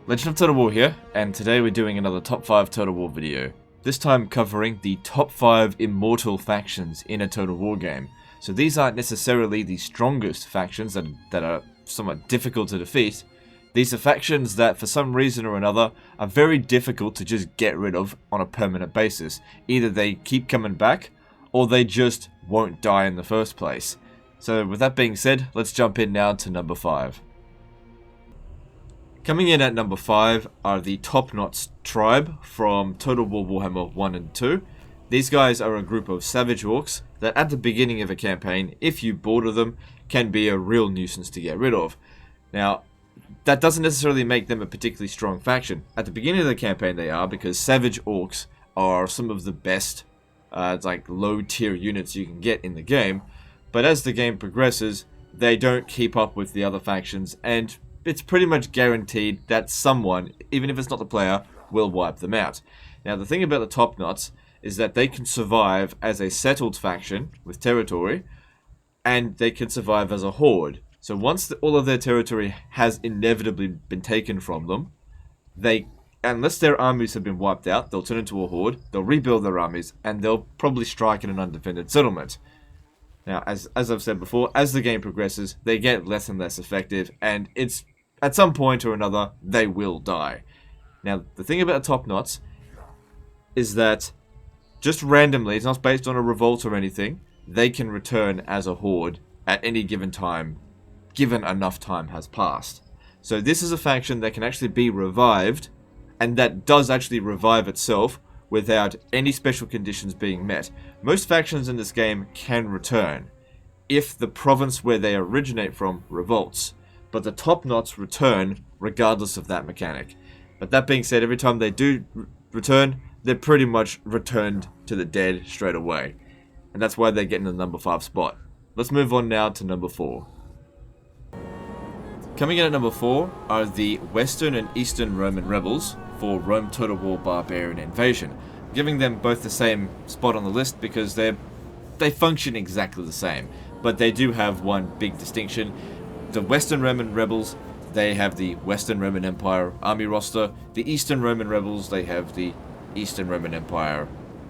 Legend of Total War here, and today we're doing another top 5 Total War video. This time covering the top 5 Immortal factions in a Total War game. So these aren't necessarily the strongest factions that are somewhat difficult to defeat. These are factions that for some reason or another are very difficult to just get rid of on a permanent basis. Either they keep coming back, or they just won't die in the first place. So with that being said, let's jump in now to number 5. Coming in at number 5 are the Topknots tribe from Total War Warhammer 1 and 2. These guys are a group of savage orcs that at the beginning of a campaign, if you border them, can be a real nuisance to get rid of. Now, that doesn't necessarily make them a particularly strong faction. At the beginning of the campaign they are, because savage orcs are some of the best like low tier units you can get in the game. But as the game progresses, they don't keep up with the other factions, and it's pretty much guaranteed that someone, even if it's not the player, will wipe them out. Now, the thing about the Topknots is that they can survive as a settled faction with territory, and they can survive as a horde. So once all of their territory has inevitably been taken from them, unless their armies have been wiped out, they'll turn into a horde, they'll rebuild their armies, and they'll probably strike in an undefended settlement. Now, as I've said before, as the game progresses, they get less and less effective, and at some point or another, they will die. Now, the thing about the Topknots is that just randomly, it's not based on a revolt or anything, they can return as a horde at any given time, given enough time has passed. So this is a faction that can actually be revived, and that does actually revive itself without any special conditions being met. Most factions in this game can return if the province where they originate from revolts. But the Topknots return regardless of that mechanic. But that being said, every time they do return, they're pretty much returned to the dead straight away. And that's why they get in the number 5 spot. Let's move on now to number 4. Coming in at number 4 are the Western and Eastern Roman rebels for Rome Total War Barbarian Invasion. Giving them both the same spot on the list because they function exactly the same. But they do have one big distinction. The Western Roman rebels, they have the Western Roman Empire army roster. The Eastern Roman rebels, they have the Eastern Roman Empire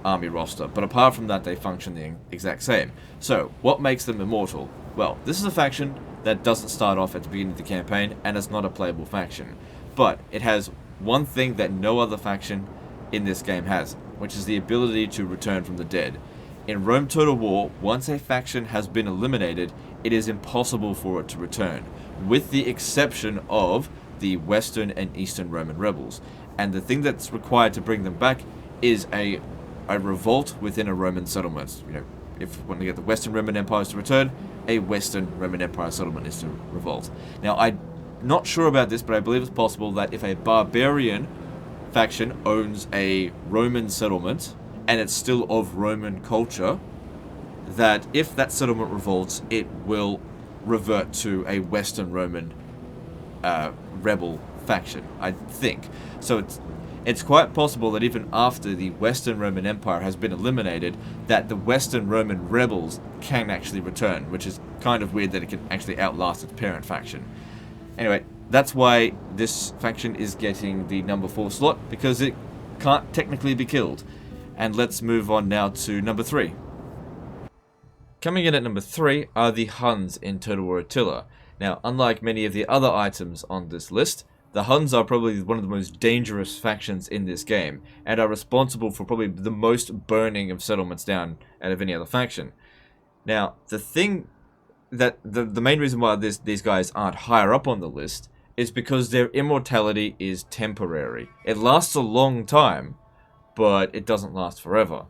army roster. But apart from that, they function the exact same. So, what makes them immortal? Well, this is a faction that doesn't start off at the beginning of the campaign, and it's not a playable faction. But it has one thing that no other faction in this game has, which is the ability to return from the dead. In Rome Total War, once a faction has been eliminated, it is impossible for it to return, with the exception of the Western and Eastern Roman rebels. And the thing that's required to bring them back is a revolt within a Roman settlement. You know, if we want to get the Western Roman Empires to return, a Western Roman Empire settlement is to revolt. Now, I'm not sure about this, but I believe it's possible that if a barbarian faction owns a Roman settlement, and it's still of Roman culture, that if that settlement revolts, it will revert to a Western Roman rebel faction, I think. So it's quite possible that even after the Western Roman Empire has been eliminated, that the Western Roman rebels can actually return, which is kind of weird that it can actually outlast its parent faction. Anyway, that's why this faction is getting the number 4 slot, because it can't technically be killed. And let's move on now to number 3. Coming in at number 3 are the Huns in Total War Attila. Now, unlike many of the other items on this list, the Huns are probably one of the most dangerous factions in this game, and are responsible for probably the most burning of settlements down out of any other faction. Now, the thing that the main reason why these guys aren't higher up on the list is because their immortality is temporary. It lasts a long time, but it doesn't last forever.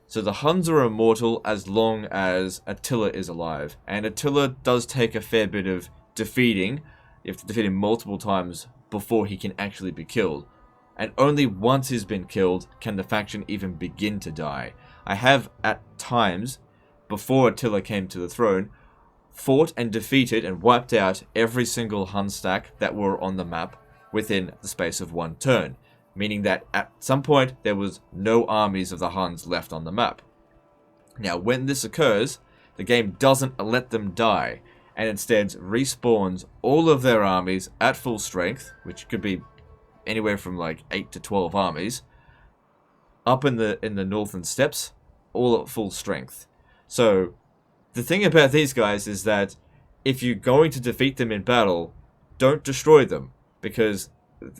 So the Huns are immortal as long as Attila is alive, and Attila does take a fair bit of defeating. You have to defeat him multiple times before he can actually be killed. And only once he's been killed can the faction even begin to die. I have, at times, before Attila came to the throne, fought and defeated and wiped out every single Hun stack that were on the map within the space of one turn. Meaning that at some point there was no armies of the Huns left on the map. Now, when this occurs, the game doesn't let them die, and instead respawns all of their armies at full strength, which could be anywhere from like 8 to 12 armies, up in the northern steppes, all at full strength. So the thing about these guys is that if you're going to defeat them in battle, don't destroy them, because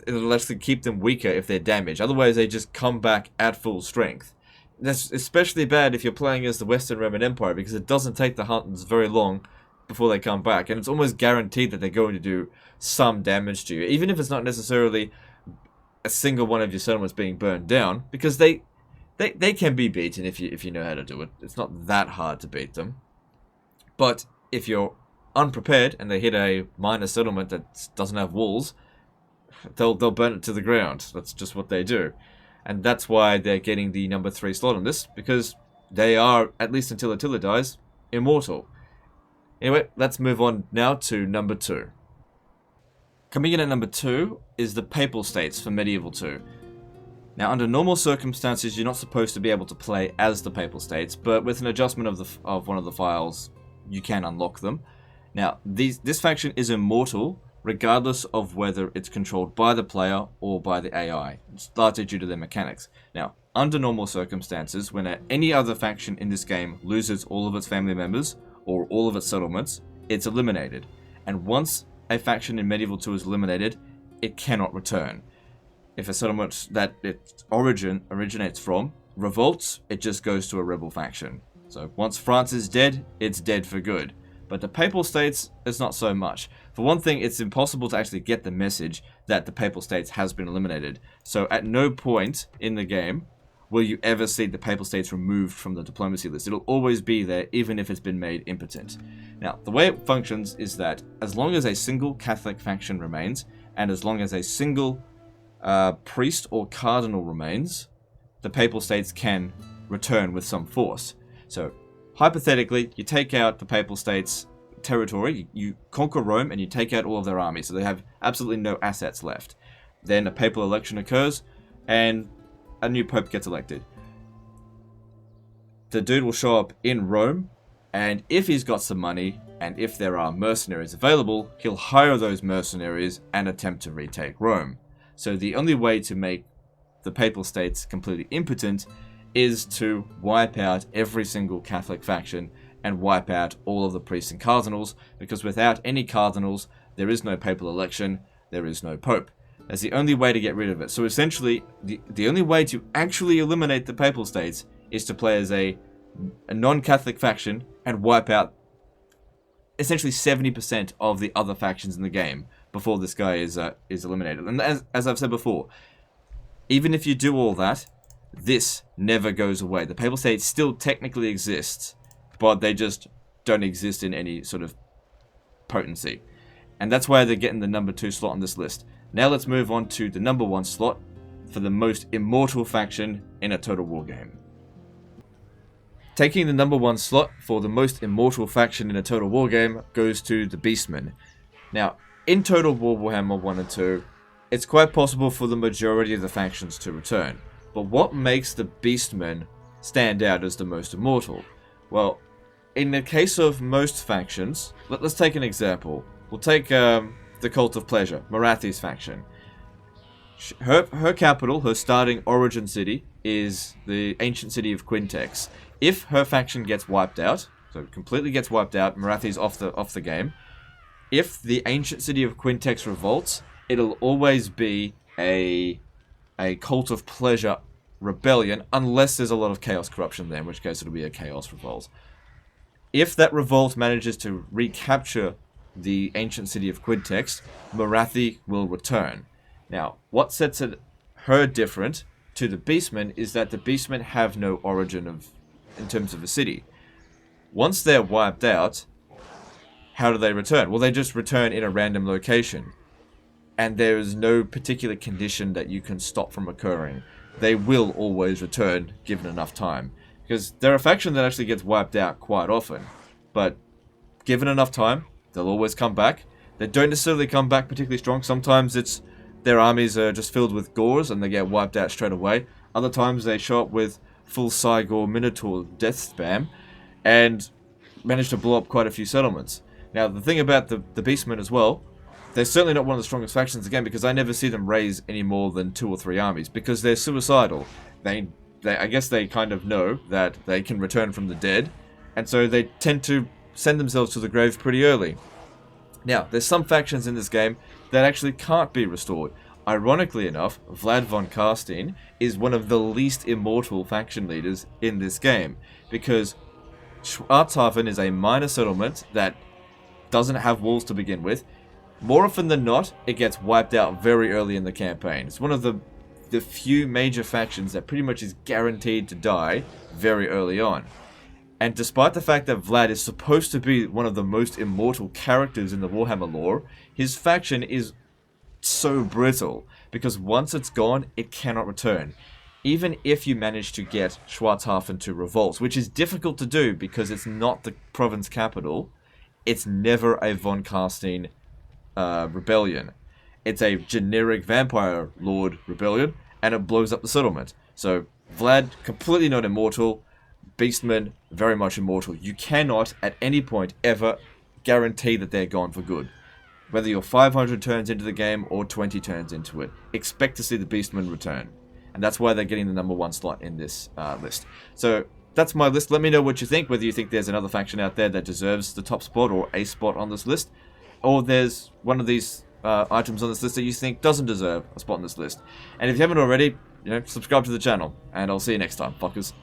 it'll actually keep them weaker if they're damaged. Otherwise, they just come back at full strength. That's especially bad if you're playing as the Western Roman Empire, because it doesn't take the Huns very long before they come back, and it's almost guaranteed that they're going to do some damage to you, even if it's not necessarily a single one of your settlements being burned down, because they can be beaten if you know how to do it. It's not that hard to beat them. But if you're unprepared and they hit a minor settlement that doesn't have walls, they'll burn it to the ground. That's just what they do. And that's why they're getting the number 3 slot on this, because they are, at least until Attila dies, immortal. Anyway, let's move on now to number 2. Coming in at number 2 is the Papal States for Medieval 2. Now, under normal circumstances, you're not supposed to be able to play as the Papal States, but with an adjustment of one of the files, you can unlock them. Now, this faction is immortal, regardless of whether it's controlled by the player or by the AI. It's largely due to their mechanics. Now, under normal circumstances, when any other faction in this game loses all of its family members or all of its settlements, it's eliminated. And once a faction in Medieval 2 is eliminated, it cannot return. If a settlement that its origin originates from revolts, it just goes to a rebel faction. So once France is dead, it's dead for good. But the Papal States is not so much. For one thing, it's impossible to actually get the message that the Papal States has been eliminated. So at no point in the game will you ever see the Papal States removed from the diplomacy list. It'll always be there, even if it's been made impotent. Now, the way it functions is that as long as a single Catholic faction remains, and as long as a single priest or cardinal remains, the Papal States can return with some force. So, hypothetically, you take out the Papal States' territory, you conquer Rome, and you take out all of their armies, so they have absolutely no assets left. Then a papal election occurs, and a new pope gets elected. The dude will show up in Rome, and if he's got some money, and if there are mercenaries available, he'll hire those mercenaries and attempt to retake Rome. So the only way to make the Papal States completely impotent is to wipe out every single Catholic faction and wipe out all of the priests and cardinals, because without any cardinals, there is no papal election, there is no pope. That's the only way to get rid of it. So essentially, the only way to actually eliminate the Papal States is to play as a non-Catholic faction and wipe out essentially 70% of the other factions in the game before this guy is eliminated. And as I've said before, even if you do all that, this never goes away. The Papal States still technically exists, but they just don't exist in any sort of potency. And that's why they're getting the number 2 slot on this list. Now let's move on to the number 1 slot for the most immortal faction in a Total War game. Taking the number 1 slot for the most immortal faction in a Total War game goes to the Beastmen. Now, in Total War Warhammer 1 and 2, it's quite possible for the majority of the factions to return. But what makes the Beastmen stand out as the most immortal? Well, in the case of most factions, let's take an example. We'll take the Cult of Pleasure, Marathi's faction. Her capital, her starting origin city, is the ancient city of Quintex. If her faction gets wiped out, so completely gets wiped out, Marathi's off the game. If the ancient city of Quintex revolts, it'll always be a Cult of Pleasure rebellion, unless there's a lot of chaos corruption there, in which case it'll be a chaos revolt. If that revolt manages to recapture the ancient city of Quintex, Marathi will return. Now, what sets her different to the Beastmen is that the Beastmen have no origin in terms of a city. Once they're wiped out, how do they return? Well, they just return in a random location. And there is no particular condition that you can stop from occurring. They will always return, given enough time. Because they're a faction that actually gets wiped out quite often. But given enough time, they'll always come back. They don't necessarily come back particularly strong. Sometimes their armies are just filled with Gors and they get wiped out straight away. Other times they show up with full Cygor Minotaur death spam and manage to blow up quite a few settlements. Now, the thing about the Beastmen as well, they're certainly not one of the strongest factions again, because I never see them raise any more than 2 or 3 armies, because they're suicidal. I guess they kind of know that they can return from the dead, and so they tend to send themselves to the grave pretty early. Now, there's some factions in this game that actually can't be restored. Ironically enough, Vlad von Carstein is one of the least immortal faction leaders in this game, because Schwarzhafen is a minor settlement that doesn't have walls to begin with. More often than not, it gets wiped out very early in the campaign. It's one of the few major factions that pretty much is guaranteed to die very early on. And despite the fact that Vlad is supposed to be one of the most immortal characters in the Warhammer lore, his faction is so brittle, because once it's gone, it cannot return. Even if you manage to get Schwarzhafen to revolt, which is difficult to do because it's not the province capital, it's never a von Carstein rebellion. It's a generic vampire lord rebellion, and it blows up the settlement. So Vlad, completely not immortal. Beastmen, very much immortal. You cannot, at any point, ever guarantee that they're gone for good. Whether you're 500 turns into the game or 20 turns into it, expect to see the Beastmen return. And that's why they're getting the number 1 slot in this list. So that's my list. Let me know what you think, whether you think there's another faction out there that deserves the top spot or a spot on this list, or there's one of these items on this list that you think doesn't deserve a spot on this list. And if you haven't already, subscribe to the channel, and I'll see you next time, fuckers.